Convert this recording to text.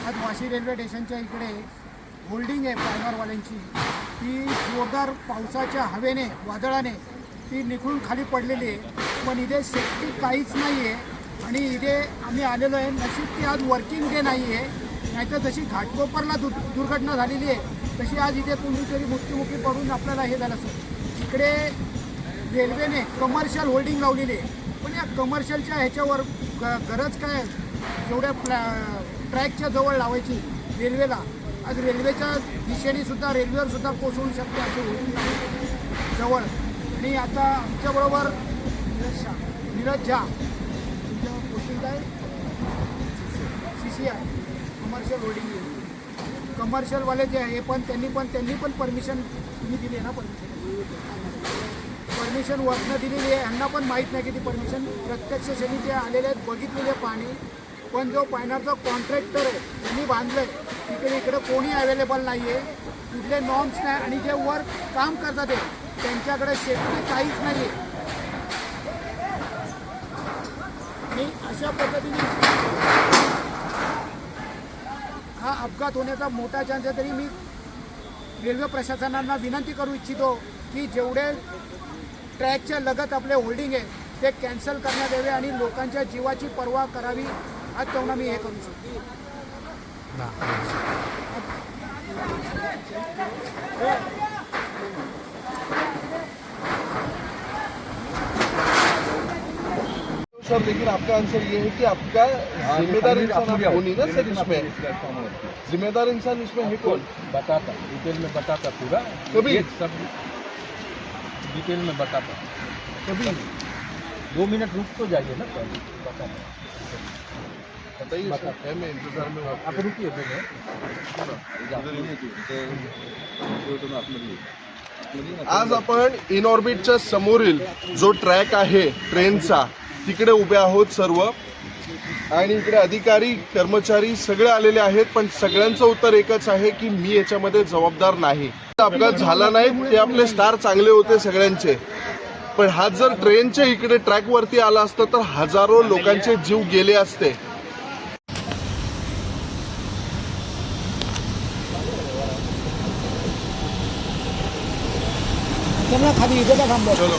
आज वाशी रेल्वे स्टेशनच्या इकडे होल्डिंग आहे प्रायमरवाल्यांची, ती जोरदार पावसाच्या हवेने वादळाने ती निखळून खाली पडलेली आहे. पण इथे सेफ्टी काहीच नाही आहे आणि इथे आम्ही आलेलो आहे. नशीब की आज वर्किंग डे नाही आहे, नाहीतर जशी घाटकोपरला दुर्घटना झालेली आहे तशी आज इथे कोणीतरी मृत्युमुखी पडून आपल्याला हे झालं असं. इकडे रेल्वेने कमर्शियल होल्डिंग लावलेली आहे, पण या कमर्शियलच्या ह्याच्यावर गरज काय एवढ्या ट्रॅकच्या जवळ लावायची रेल्वेला. आज रेल्वेच्या दिशेने सुद्धा रेल्वेवर सुद्धा कोसळू शकते अशी होल्डिंग जवळ. आणि आता आमच्याबरोबर नीरज झा तुमच्या पोस्टिंग काय CCI कमर्शियल होल्डिंग. कमर्शियलवाले जे आहे त्यांनी पण परमिशन तुम्ही दिली आहे ना, परमिशन वरनं दिलेली आहे. यांना पण माहीत नाही की ती परमिशन प्रत्यक्ष क्षणी ते आलेले आहेत, बघितलेले पाणी. पण जो पाण्याचा कॉन्ट्रॅक्टर आहे त्यांनी बांधलं आहे इकडे कोणी अवेलेबल नाही आहे, कुठले नॉर्म्स नाही आणि जे वर काम करतात ते त्यांच्याकडे सेफ्टी काहीच नाही आहे. आणि अशा पद्धतीने हा अपघात होण्याचा मोठा चान्स आहे. तरी मी रेल्वे प्रशासनांना विनंती करू इच्छितो की जेवढे ट्रॅकच्या लगत आपले होल्डिंग आहे ते कॅन्सल करण्यात यावे आणि लोकांच्या जीवाची पर्वा करावी. आज तेवढा मी हे करू शकतो. सर लेकिन आपका आंसर ये है कि आपका जिम्मेदार इंसान आप हो नहीं ना सर, इसमें जिम्मेदार इंसान इसमें है कौन? बताता डिटेल में बताता पूरा, कभी सब डिटेल में बताता. कभी 2 मिनट रुक तो जाइए ना, पहले बताता. बताइए सर, है मैं इंतजार में हूं. आप रुकिए पहले. आज आपण इन ऑर्बिटच्या समोरील जो ट्रॅक आहे ट्रेनचा तिकडे उभे आहोत सर्व, आणि इकडे अधिकारी कर्मचारी सगळे आलेले आहेत. पण सगळ्यांचं उत्तर एकच आहे की मी याच्यामध्ये जबाबदार नाही. अपघात झाला नाही, ते आपले स्टार चांगले होते सगळ्यांचे, पण हा जर ट्रेनच्या इकडे ट्रॅक वरती आला असता तर हजारो लोकांचे जीव गेले असते. त्यांना खाली इथे का थांबलं. चलो